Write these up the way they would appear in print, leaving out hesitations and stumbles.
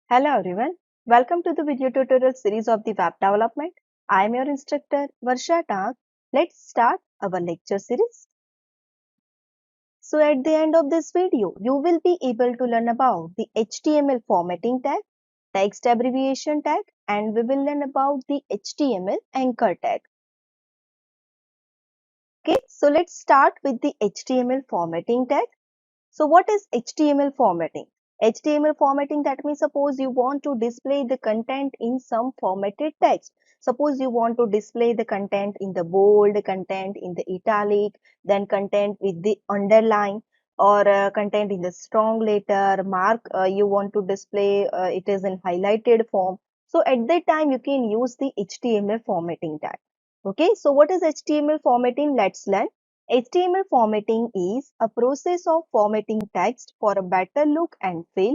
Hello everyone, welcome to the video tutorial series of the web development. I am your instructor Varsha Tak. Let's start our lecture series. So at the end of this video, you will be able to learn about the HTML formatting tag, text abbreviation tag, and we will learn about the HTML anchor tag. Okay, so let's start with the HTML formatting tag. So what is HTML formatting? HTML formatting, that means suppose you want to display the content in some formatted text. Suppose you want to display the content in the bold, content in the italic, then content with the underline, or content in the strong letter, mark you want to display it is in highlighted form. So at that time you can use the HTML formatting tag. Okay, so what is HTML formatting? Let's learn. HTML formatting is a process of formatting text for a better look and feel.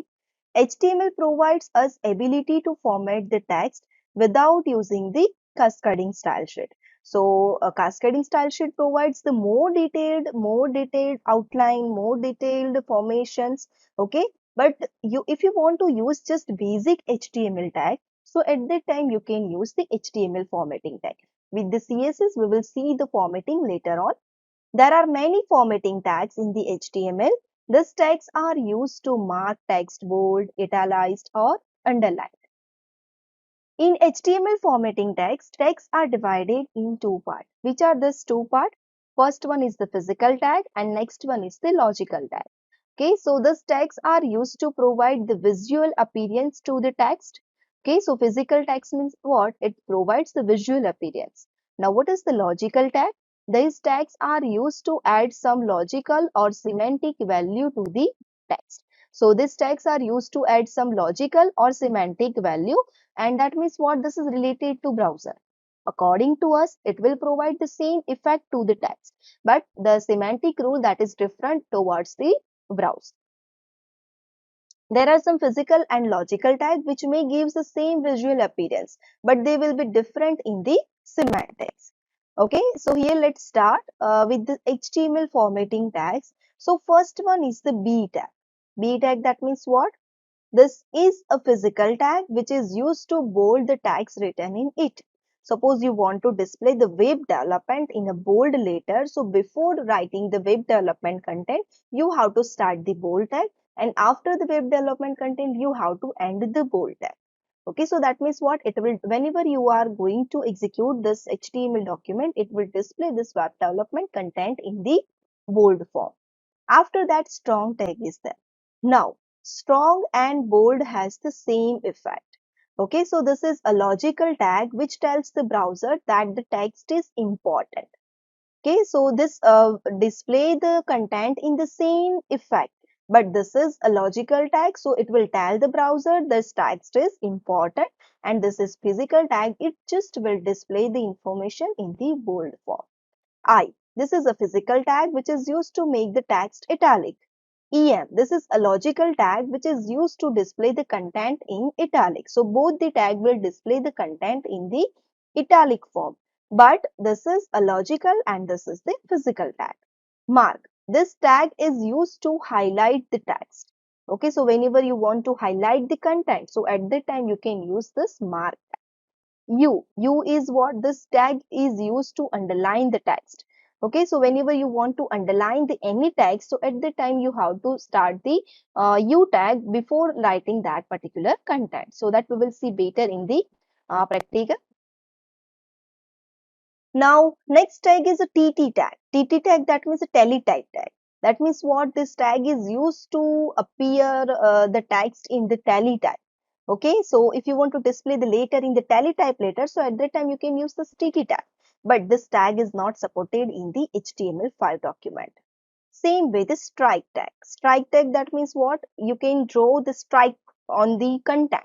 HTML provides us ability to format the text without using the cascading style sheet. So a cascading style sheet provides the more detailed outline, more detailed formations. Okay, but if you want to use just basic HTML tag, so at that time you can use the HTML formatting tag. With the CSS, we will see the formatting later on. There are many formatting tags in the HTML. These tags are used to mark text bold, italicized, or underlined. In HTML formatting tags are divided in two parts. Which are these two parts? First one is the physical tag and next one is the logical tag. Okay, so these tags are used to provide the visual appearance to the text. Okay, so physical text means what? It provides the visual appearance. Now, what is the logical tag? These tags are used to add some logical or semantic value to the text. So, these tags are used to add some logical or semantic value, and that means what? This is related to browser. According to us, it will provide the same effect to the text, but the semantic rule that is different towards the browse. There are some physical and logical tags which may give the same visual appearance, but they will be different in the semantics. Okay, so here let's start with the HTML formatting tags. So first one is the B tag. B tag, that means what? This is a physical tag which is used to bold the tags written in it. Suppose you want to display the web development in a bold letter. So before writing the web development content, you have to start the bold tag, and after the web development content, you have to end the bold tag. Okay, so that means what? It will, whenever you are going to execute this HTML document, it will display this web development content in the bold form. After that, strong tag is there. Now, strong and bold has the same effect. Okay, so this is a logical tag which tells the browser that the text is important. Okay, so this display the content in the same effect. But this is a logical tag, so it will tell the browser this text is important, and this is physical tag. It just will display the information in the bold form. I. This is a physical tag which is used to make the text italic. EM. This is a logical tag which is used to display the content in italic. So both the tag will display the content in the italic form. But this is a logical and this is the physical tag. Mark. This tag is used to highlight the text. Okay, so whenever you want to highlight the content, so at that time you can use this mark. U is what? This tag is used to underline the text. Okay, so whenever you want to underline the any text, so at the time you have to start the U tag before writing that particular content. So that we will see better in the practical. Now, next tag is a TT tag. TT tag, that means a teletype tag. That means what? This tag is used to appear the text in the teletype. Okay, so if you want to display the letter in the teletype letter, so at that time you can use this TT tag. But this tag is not supported in the HTML5 document. Same way the strike tag. Strike tag, that means what? You can draw the strike on the content.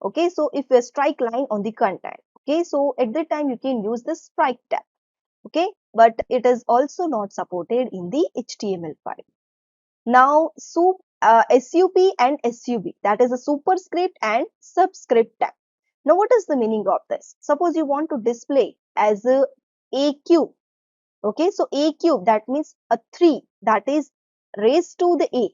Okay, so if a strike line on the content. Okay, so at that time you can use the strike tag. Okay, but it is also not supported in the HTML5. Now, SUP and SUB, that is a superscript and subscript tag. Now, what is the meaning of this? Suppose you want to display as a cube. Okay, so a cube, that means a 3, that is raised to the a.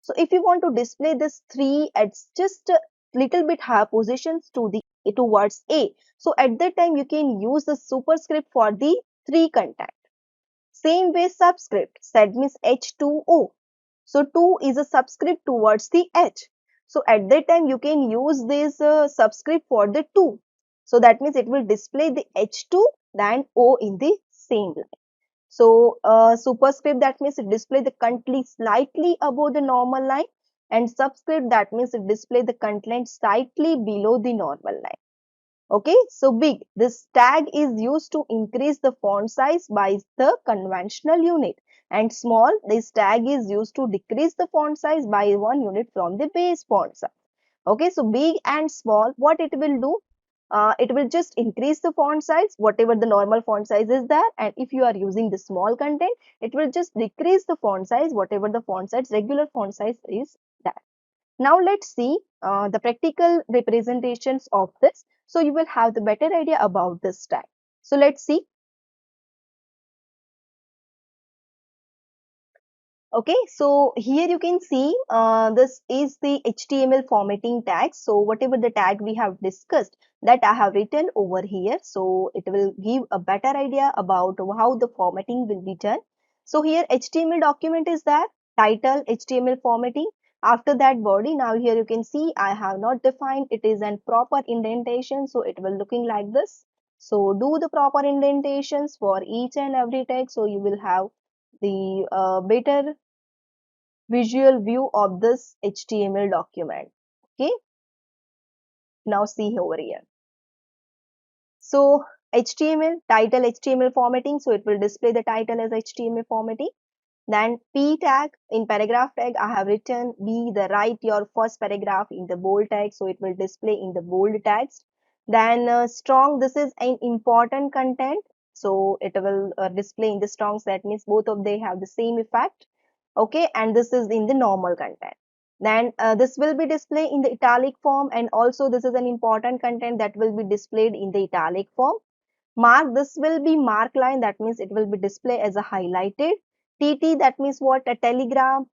So if you want to display this 3, it's just little bit higher positions to the towards A. So at that time you can use the superscript for the 3 content. Same way subscript, that means H2O. So 2 is a subscript towards the H. So at that time you can use this subscript for the 2. So that means it will display the H2 than O in the same line. So superscript, that means it display the content slightly above the normal line, and subscript, that means it display the content slightly below the normal line. Okay, so big, this tag is used to increase the font size by the conventional unit, and small, this tag is used to decrease the font size by 1 unit from the base font size. Okay, so big and small, what it will do? It will just increase the font size, whatever the normal font size is there, and if you are using the small content, it will just decrease the font size, whatever the font size, regular font size is there. Now let's see the practical representations of this. So you will have the better idea about this tag. So let's see. Okay, so here you can see this is the HTML formatting tag. So whatever the tag we have discussed, that I have written over here. So it will give a better idea about how the formatting will be done. So here HTML document is there, title HTML formatting. After that body, now here you can see I have not defined, it is an proper indentation. So it will looking like this. So do the proper indentations for each and every tag. So you will have the better visual view of this HTML document. Okay, now see over here. So HTML, title HTML formatting. So it will display the title as HTML formatting. Then P tag, in paragraph tag, I have written be the write your first paragraph in the bold tag. So it will display in the bold text. Then strong, this is an important content. So it will display in the strongs. That means both of they have the same effect. Okay, and this is in the normal content. Then this will be displayed in the italic form, and also this is an important content that will be displayed in the italic form. Mark, this will be mark line, that means it will be displayed as a highlighted. TT, that means what? A telegraph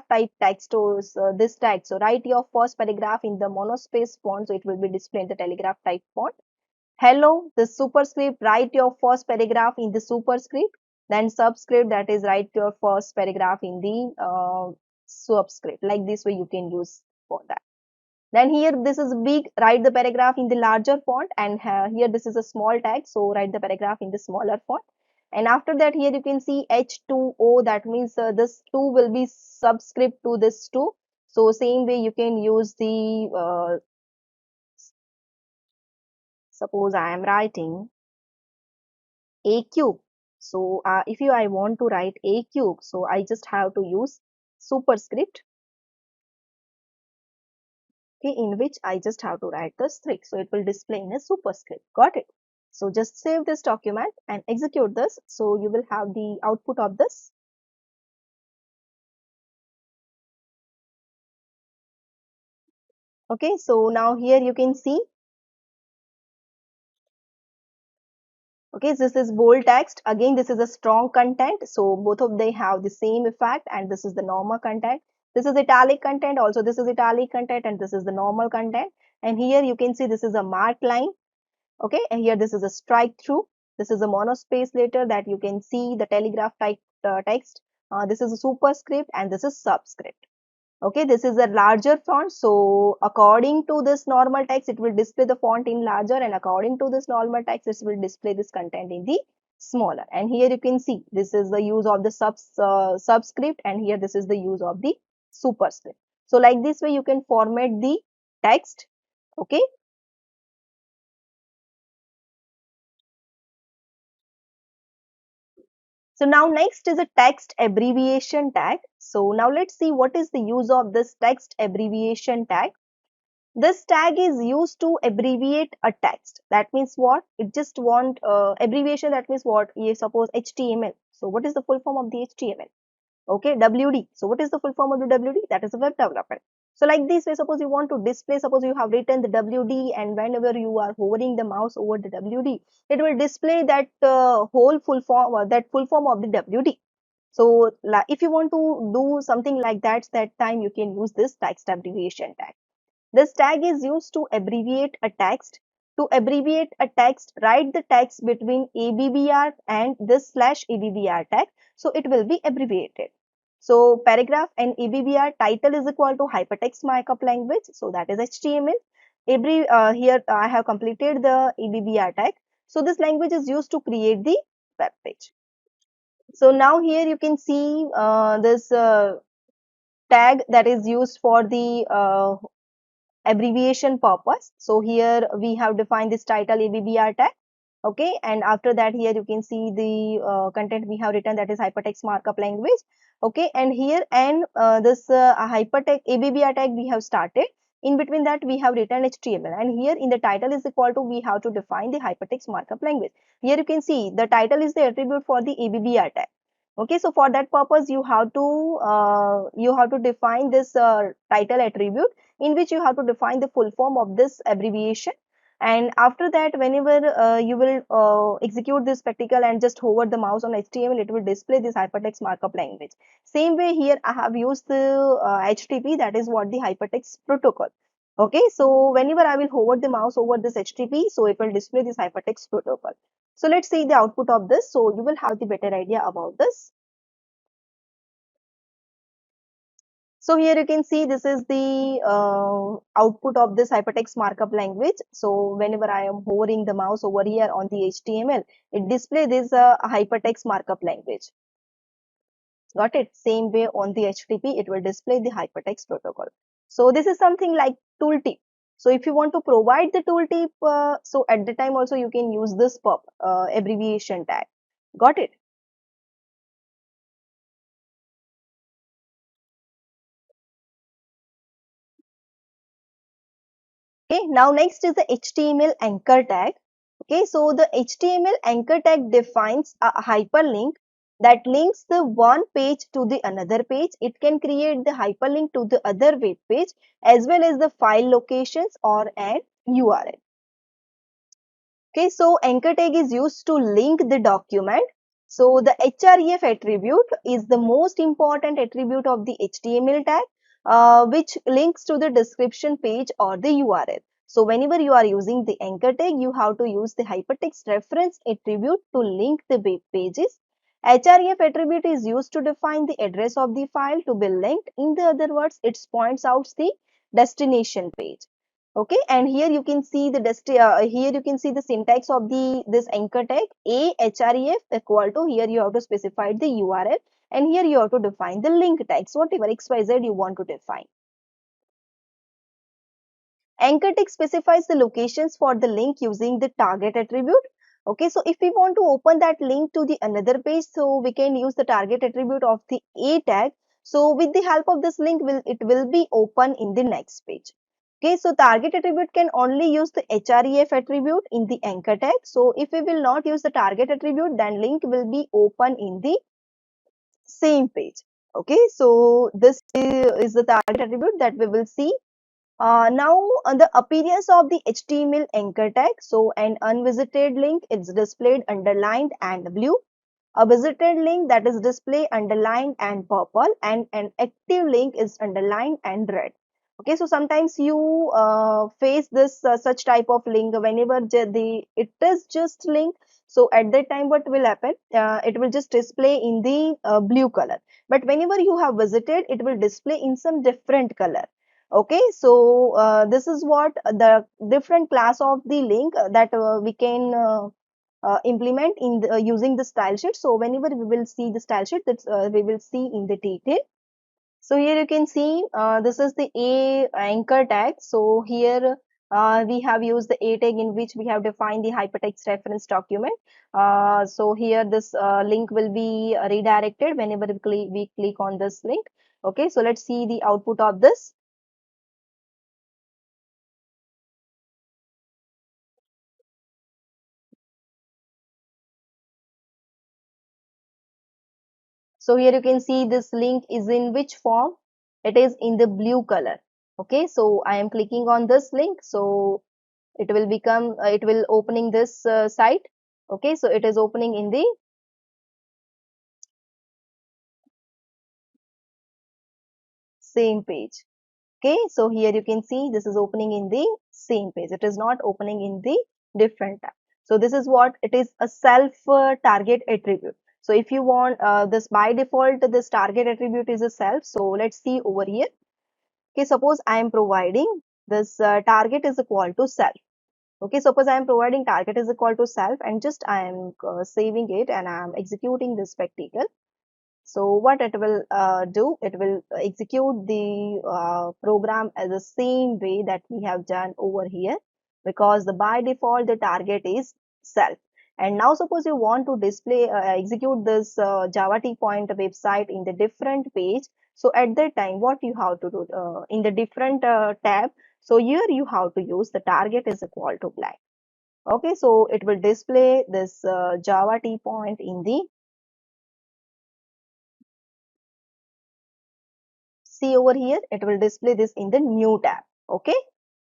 type text or this tag. So write your first paragraph in the monospace font, so it will be displayed in the telegraph type font. Hello, the superscript, write your first paragraph in the superscript. Then subscript, that is write your first paragraph in the subscript. Like this way you can use for that. Then here this is big, write the paragraph in the larger font, and here this is a small tag, so write the paragraph in the smaller font. And after that here you can see H2O, that means this 2 will be subscript to this 2. So same way you can use the, suppose I am writing A cube. So if I want to write A cube, so I just have to use superscript, okay, in which I just have to write the strict. So it will display in a superscript. Got it? So just save this document and execute this. So you will have the output of this. Okay, so now here you can see. Okay, this is bold text. Again, this is a strong content. So both of they have the same effect, and this is the normal content. This is italic content. Also, this is italic content, and this is the normal content. And here you can see this is a marked line. Okay, and here this is a strike through. This is a monospace letter that you can see the telegraph type text. This is a superscript, and this is subscript. Okay, this is a larger font. So according to this normal text, it will display the font in larger, and according to this normal text, it will display this content in the smaller. And here you can see this is the use of the subscript, and here this is the use of the superscript. So like this way you can format the text. Okay. So now next is a text abbreviation tag. So now let's see what is the use of this text abbreviation tag. This tag is used to abbreviate a text. That means what? It just want abbreviation. That means what? You suppose HTML. So what is the full form of the HTML? Okay, WD. So what is the full form of the WD? That is a web development. So like this way, suppose you want to display, suppose you have written the WD, and whenever you are hovering the mouse over the WD, it will display that whole full form, that full form of the WD. So if you want to do something like that, that time you can use this text abbreviation tag. This tag is used to abbreviate a text. To abbreviate a text, write the text between ABBR and this slash ABBR tag. So it will be abbreviated. So paragraph and ABBR title is equal to hypertext markup language. So that is HTML. Here I have completed the ABBR tag. So this language is used to create the web page. So now here you can see this tag that is used for the abbreviation purpose. So here we have defined this title ABBR tag. Okay, and after that here you can see the content we have written, that is hypertext markup language. Okay, and here and this hypertext ABBR tag we have started. In between that we have written HTML, and here in the title is equal to, we have to define the hypertext markup language. Here you can see the title is the attribute for the ABBR tag. Okay, so for that purpose you have to define this title attribute, in which you have to define the full form of this abbreviation. And after that, whenever you will execute this spectacle and just hover the mouse on HTML, it will display this hypertext markup language. Same way here I have used the HTTP, that is what the hypertext protocol. Okay, so whenever I will hover the mouse over this HTTP, so it will display this hypertext protocol. So let's see the output of this, so you will have the better idea about this. So here you can see this is the output of this hypertext markup language. So whenever I am hovering the mouse over here on the HTML, it displays this hypertext markup language. Got it? Same way on the HTTP, it will display the hypertext protocol. So this is something like tooltip. So if you want to provide the tooltip, so at the time also you can use this pub abbreviation tag. Got it? Okay, now next is the HTML anchor tag. Okay, so the HTML anchor tag defines a hyperlink that links the one page to the another page. It can create the hyperlink to the other web page as well as the file locations or an URL. Okay, so anchor tag is used to link the document. So the href attribute is the most important attribute of the HTML tag, which links to the description page or the URL. So whenever you are using the anchor tag, you have to use the hypertext reference attribute to link the web pages. Href attribute is used to define the address of the file to be linked. In the other words, it points out the destination page. Okay, and here you can see the here you can see the syntax of the this anchor tag. A href equal to, here you have to specify the URL, and here you have to define the link tags, whatever XYZ you want to define. Anchor tag specifies the locations for the link using the target attribute. Okay, so if we want to open that link to the another page, so we can use the target attribute of the A tag. So with the help of this link, it will be open in the next page. Okay, so target attribute can only use the href attribute in the anchor tag. So if we will not use the target attribute, then link will be open in the same page. Okay, so this is the target attribute that we will see. Now, the appearance of the HTML anchor tag. So, an unvisited link is displayed underlined and blue. A visited link that is displayed underlined and purple, and an active link is underlined and red. Okay, so sometimes you face this such type of link whenever it is just link. So at that time, what will happen? It will just display in the blue color. But whenever you have visited, it will display in some different color. Okay, so this is what the different class of the link that we can implement in using the style sheet. So whenever we will see the style sheet, that we will see in the detail. So here you can see this is the A anchor tag. So here we have used the A tag in which we have defined the hypertext reference document. So here this link will be redirected whenever we click on this link. Okay, so let's see the output of this. So here you can see this link is in which form? It is in the blue color. Okay, so I am clicking on this link. So it will become, it will opening this site. Okay, so it is opening in the same page. Okay, so here you can see this is opening in the same page. It is not opening in the different tab. So this is what it is, a self target attribute. So if you want this, by default this target attribute is a self. So let's see over here. Okay, suppose I am providing this target is equal to self. Okay, suppose I am providing target is equal to self, and just I am saving it and I am executing this spectacle. So what it will do, it will execute the program as the same way that we have done over here, because the by default the target is self. And now suppose you want to display execute this Java T point website in the different page. So at that time what you have to do in the different tab. So here you have to use the target is equal to blank. Okay, so it will display this Java T point in the, see over here, it will display this in the new tab. Okay,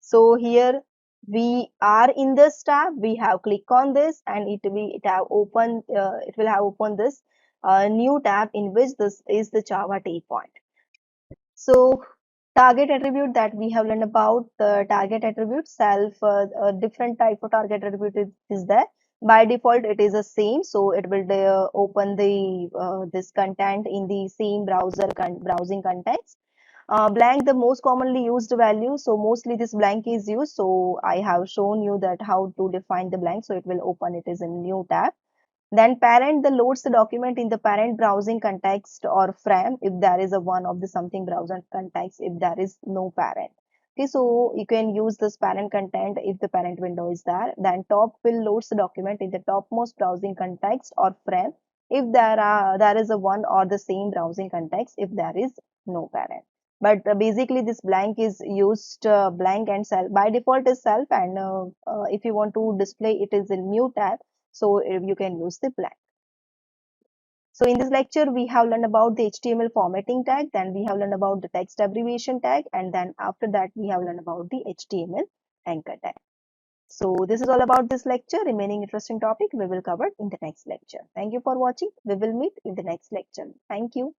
so here we are in this tab, we have click on this and it have opened it will have opened this new tab in which this is the Java T point. So target attribute that we have learned about, the target attribute self, different type of target attribute is there. By default it is the same, so it will open the this content in the same browsing context. Blank, the most commonly used value, so mostly this blank is used. So I have shown you that how to define the blank, so it will open it as a new tab. Then parent, the loads the document in the parent browsing context or frame if there is a one of the something browser context, if there is no parent. Okay, so you can use this parent content if the parent window is there. Then top will loads the document in the topmost browsing context or frame if there is a one or the same browsing context if there is no parent. But basically this blank is used, blank and self by default is self, and if you want to display it is a new tab, so you can use the blank. So in this lecture, we have learned about the HTML formatting tag, then we have learned about the text abbreviation tag, and then after that we have learned about the HTML anchor tag. So this is all about this lecture. Remaining interesting topic we will cover in the next lecture. Thank you for watching. We will meet in the next lecture. Thank you.